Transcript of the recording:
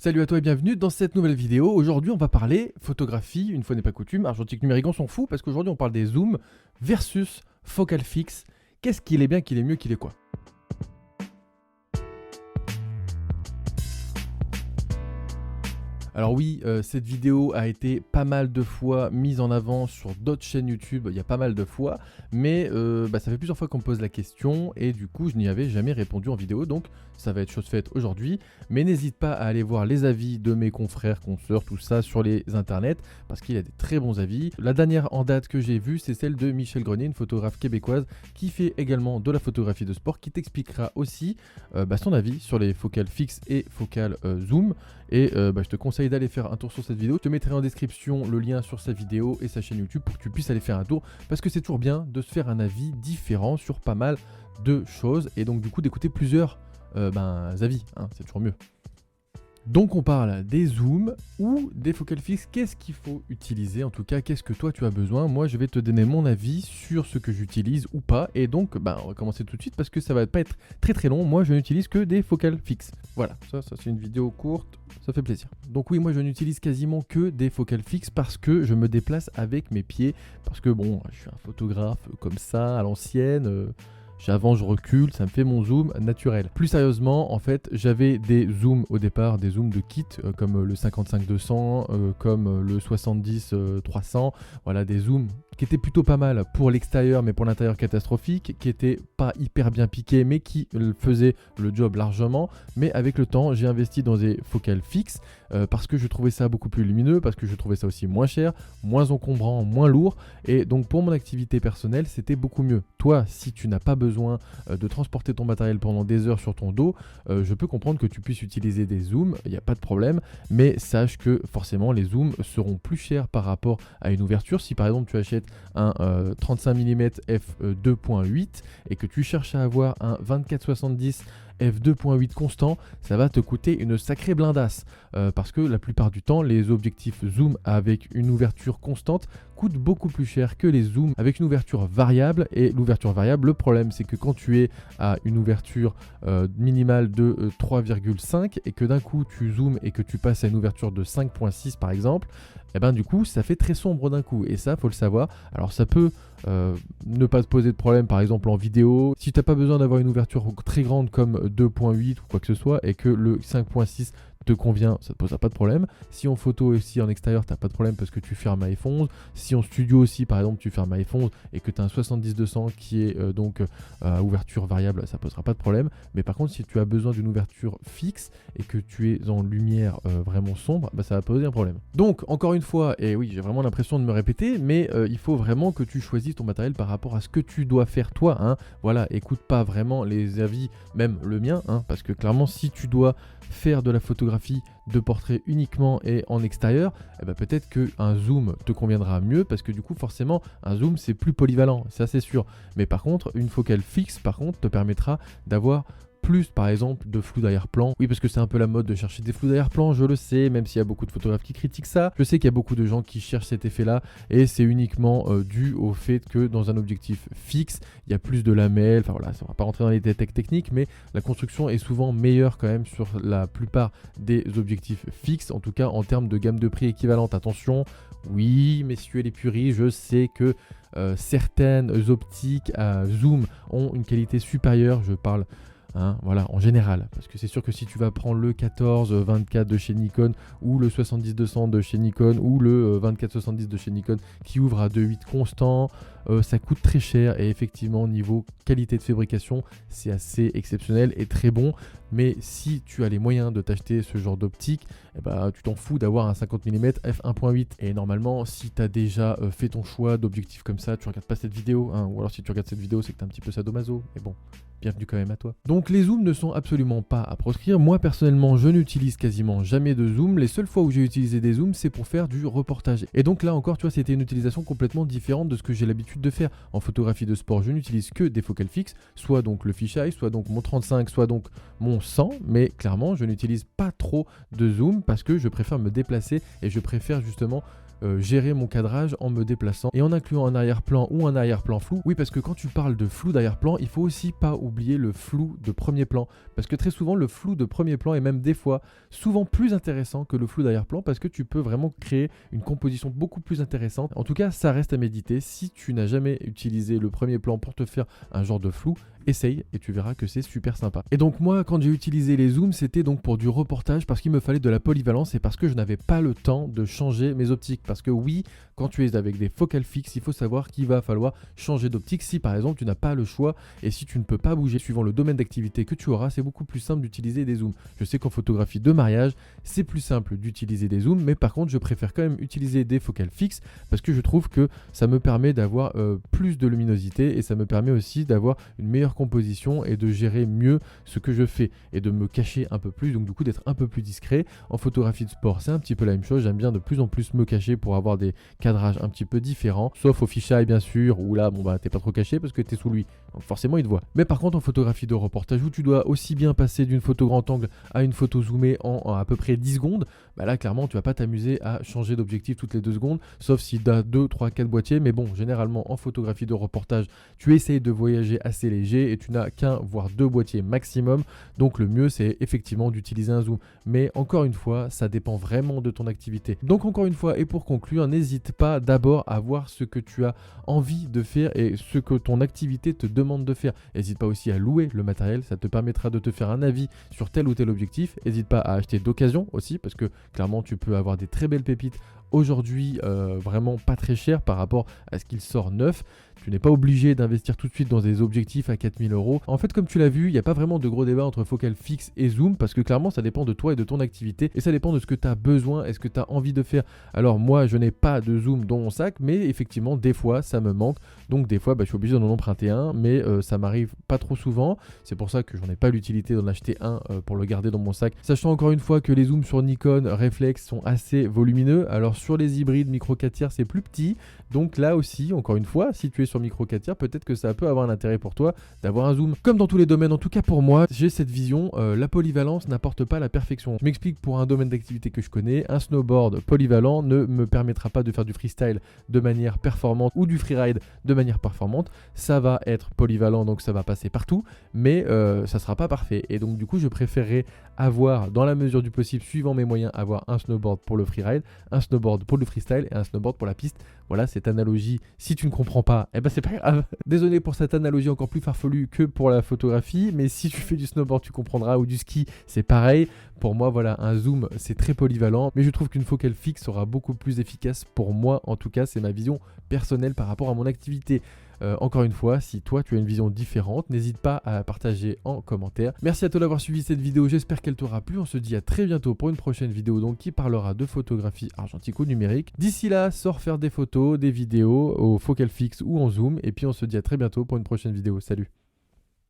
Salut à toi et bienvenue dans cette nouvelle vidéo. Aujourd'hui on va parler photographie, une fois n'est pas coutume. Argentique numérique on s'en fout parce qu'aujourd'hui on parle des zooms versus focal fixe. Qu'est-ce qu'il est bien, qu'il est mieux, qu'il est quoi? Alors oui, cette vidéo a été pas mal de fois mise en avant sur d'autres chaînes YouTube, il y a pas mal de fois, mais ça fait plusieurs fois qu'on me pose la question et du coup je n'y avais jamais répondu en vidéo, donc ça va être chose faite aujourd'hui. Mais n'hésite pas à aller voir les avis de mes confrères, consoeurs, tout ça sur les internets, parce qu'il y a des très bons avis. La dernière en date que j'ai vue, c'est celle de Michel Grenier, une photographe québécoise qui fait également de la photographie de sport, qui t'expliquera aussi son avis sur les focales fixes et focales zoom. Et je te conseille d'aller faire un tour sur cette vidéo. Je te mettrai en description le lien sur sa vidéo et sa chaîne YouTube pour que tu puisses aller faire un tour, parce que c'est toujours bien de se faire un avis différent sur pas mal de choses et donc du coup d'écouter plusieurs avis, hein, c'est toujours mieux. Donc on parle des zooms ou des focales fixes. Qu'est-ce qu'il faut utiliser? En tout cas, qu'est-ce que toi tu as besoin? Moi je vais te donner mon avis sur ce que j'utilise ou pas. Et donc on va commencer tout de suite parce que ça va pas être très long. Moi je n'utilise que des focales fixes. Voilà, ça c'est une vidéo courte, ça fait plaisir. Donc oui, moi je n'utilise quasiment que des focales fixes parce que je me déplace avec mes pieds. Parce que bon, je suis un photographe comme ça à l'ancienne. J'avance, je recule, ça me fait mon zoom naturel. Plus sérieusement, en fait, j'avais des zooms au départ, des zooms de kit, comme le 55-200, comme le 70-300. Voilà, des zooms qui étaient plutôt pas mal pour l'extérieur, mais pour l'intérieur catastrophique, qui étaient pas hyper bien piqués, mais qui faisaient le job largement. Mais avec le temps, j'ai investi dans des focales fixes, parce que je trouvais ça beaucoup plus lumineux, parce que je trouvais ça aussi moins cher, moins encombrant, moins lourd. Et donc pour mon activité personnelle, c'était beaucoup mieux. Toi, si tu n'as pas besoin de transporter ton matériel pendant des heures sur ton dos, je peux comprendre que tu puisses utiliser des zooms, il n'y a pas de problème, mais sache que forcément les zooms seront plus chers par rapport à une ouverture. Si par exemple tu achètes un 35 mm f2.8 et que tu cherches à avoir un 24-70 f2.8 constant, ça va te coûter une sacrée blindasse, parce que la plupart du temps les objectifs zoom avec une ouverture constante coûtent beaucoup plus cher que les zooms avec une ouverture variable. Et l'ouverture variable, le problème c'est que quand tu es à une ouverture minimale de 3,5 et que d'un coup tu zoomes et que tu passes à une ouverture de 5,6 par exemple, et du coup ça fait très sombre d'un coup, et ça faut le savoir. Alors ça peut ne pas te poser de problème par exemple en vidéo, si tu n'as pas besoin d'avoir une ouverture très grande comme 2.8 ou quoi que ce soit, et que le 5.6 te convient, ça ne te posera pas de problème. Si en photo aussi en extérieur, tu n'as pas de problème parce que tu fermes à F11. Si en studio aussi, par exemple, tu fermes à F11 et que tu as un 70-200 qui est à ouverture variable, ça ne posera pas de problème. Mais par contre, si tu as besoin d'une ouverture fixe et que tu es en lumière vraiment sombre, ça va poser un problème. Donc, encore une fois, et oui, j'ai vraiment l'impression de me répéter, mais il faut vraiment que tu choisisses ton matériel par rapport à ce que tu dois faire toi. Hein. Voilà, écoute pas vraiment les avis, même le mien, hein, parce que clairement, si tu dois faire de la photographie de portrait uniquement et en extérieur, peut-être qu'un zoom te conviendra mieux, parce que du coup forcément un zoom c'est plus polyvalent, ça c'est sûr. Mais par contre une focale fixe par contre te permettra d'avoir plus par exemple de flou d'arrière-plan. Oui, parce que c'est un peu la mode de chercher des flous d'arrière-plan, je le sais, même s'il y a beaucoup de photographes qui critiquent ça. Je sais qu'il y a beaucoup de gens qui cherchent cet effet-là, et c'est uniquement dû au fait que dans un objectif fixe, il y a plus de lamelles. Enfin voilà, ça va pas rentrer dans les détails techniques, mais la construction est souvent meilleure quand même sur la plupart des objectifs fixes, en tout cas en termes de gamme de prix équivalente. Attention, oui, messieurs les puristes, je sais que certaines optiques à zoom ont une qualité supérieure, je parle voilà, en général, parce que c'est sûr que si tu vas prendre le 14-24 de chez Nikon ou le 70-200 de chez Nikon ou le 24-70 de chez Nikon qui ouvre à 2.8 constant, ça coûte très cher, et effectivement niveau qualité de fabrication c'est assez exceptionnel et très bon. Mais si tu as les moyens de t'acheter ce genre d'optique, tu t'en fous d'avoir un 50 mm f1.8. Et normalement, si tu as déjà fait ton choix d'objectif comme ça, tu regardes pas cette vidéo, hein, ou alors si tu regardes cette vidéo c'est que tu es un petit peu sadomaso, mais bon, bienvenue quand même à toi. Donc les zooms ne sont absolument pas à proscrire. Moi personnellement je n'utilise quasiment jamais de zoom. Les seules fois où j'ai utilisé des zooms c'est pour faire du reportage. Et donc là encore tu vois, c'était une utilisation complètement différente de ce que j'ai l'habitude de faire. En photographie de sport je n'utilise que des focales fixes, soit donc le fisheye, soit donc mon 35, soit donc mon 100. Mais clairement je n'utilise pas trop de zoom parce que je préfère me déplacer et je préfère justement gérer mon cadrage en me déplaçant et en incluant un arrière-plan ou un arrière-plan flou. Oui, parce que quand tu parles de flou d'arrière-plan, il faut aussi pas oublier le flou de premier plan, parce que très souvent le flou de premier plan est même des fois souvent plus intéressant que le flou d'arrière-plan, parce que tu peux vraiment créer une composition beaucoup plus intéressante. En tout cas, ça reste à méditer. Si tu n'as jamais utilisé le premier plan pour te faire un genre de flou, essaye et tu verras que c'est super sympa. Et donc moi, quand j'ai utilisé les zooms, c'était donc pour du reportage, parce qu'il me fallait de la polyvalence et parce que je n'avais pas le temps de changer mes optiques. Parce que oui, quand tu es avec des focales fixes, il faut savoir qu'il va falloir changer d'optique si par exemple tu n'as pas le choix et si tu ne peux pas bouger suivant le domaine d'activité que tu auras, c'est beaucoup plus simple d'utiliser des zooms. Je sais qu'en photographie de mariage, c'est plus simple d'utiliser des zooms, mais par contre je préfère quand même utiliser des focales fixes parce que je trouve que ça me permet d'avoir plus de luminosité et ça me permet aussi d'avoir une meilleure composition et de gérer mieux ce que je fais et de me cacher un peu plus, donc du coup d'être un peu plus discret. En photographie de sport, c'est un petit peu la même chose, j'aime bien de plus en plus me cacher pour avoir des cadrages un petit peu différents, sauf au fisheye bien sûr, où là bon bah t'es pas trop caché parce que t'es sous lui, donc forcément il te voit. Mais par contre en photographie de reportage où tu dois aussi bien passer d'une photo grand angle à une photo zoomée en à peu près 10 secondes, bah là clairement tu vas pas t'amuser à changer d'objectif toutes les 2 secondes, sauf si tu as 2, 3, 4 boîtiers, mais bon généralement en photographie de reportage tu essayes de voyager assez léger et tu n'as qu'un voire 2 boîtiers maximum, donc le mieux c'est effectivement d'utiliser un zoom. Mais encore une fois, ça dépend vraiment de ton activité. Donc encore une fois, et pour conclure, n'hésite pas d'abord à voir ce que tu as envie de faire et ce que ton activité te demande de faire. N'hésite pas aussi à louer le matériel, ça te permettra de te faire un avis sur tel ou tel objectif. N'hésite pas à acheter d'occasion aussi, parce que clairement tu peux avoir des très belles pépites aujourd'hui vraiment pas très cher par rapport à ce qu'il sort neuf. Tu n'es pas obligé d'investir tout de suite dans des objectifs à 4000 €. En fait, comme tu l'as vu, il n'y a pas vraiment de gros débat entre focale fixe et zoom parce que clairement, ça dépend de toi et de ton activité et ça dépend de ce que tu as besoin et ce que tu as envie de faire. Alors, moi, je n'ai pas de zoom dans mon sac, mais effectivement, des fois, ça me manque. Donc, des fois, je suis obligé d'en emprunter un, mais ça m'arrive pas trop souvent. C'est pour ça que j'en ai pas l'utilité d'en acheter un pour le garder dans mon sac. Sachant encore une fois que les zooms sur Nikon Reflex sont assez volumineux. Alors, sur les hybrides micro 4 tiers, c'est plus petit. Donc là aussi, encore une fois, si tu es sur micro 4 tiers, peut-être que ça peut avoir un intérêt pour toi d'avoir un zoom. Comme dans tous les domaines, en tout cas pour moi, j'ai cette vision, la polyvalence n'apporte pas la perfection. Je m'explique pour un domaine d'activité que je connais, un snowboard polyvalent ne me permettra pas de faire du freestyle de manière performante ou du freeride de manière performante. Ça va être polyvalent, donc ça va passer partout, mais ça sera pas parfait. Et donc du coup, je préférerais avoir, dans la mesure du possible, suivant mes moyens, avoir un snowboard pour le freeride, un snowboard pour le freestyle et un snowboard pour la piste. Voilà, cette analogie, si tu ne comprends pas, eh ben c'est pas grave. Désolé pour cette analogie encore plus farfelue que pour la photographie, mais si tu fais du snowboard, tu comprendras, ou du ski, c'est pareil. Pour moi, voilà, un zoom, c'est très polyvalent, mais je trouve qu'une focale fixe sera beaucoup plus efficace pour moi. En tout cas, c'est ma vision personnelle par rapport à mon activité. Encore une fois, si toi tu as une vision différente, n'hésite pas à partager en commentaire. Merci à toi d'avoir suivi cette vidéo, j'espère qu'elle t'aura plu. On se dit à très bientôt pour une prochaine vidéo donc qui parlera de photographie argentique ou numérique. D'ici là, sors faire des photos, des vidéos au focal fixe ou en zoom et puis on se dit à très bientôt pour une prochaine vidéo. Salut!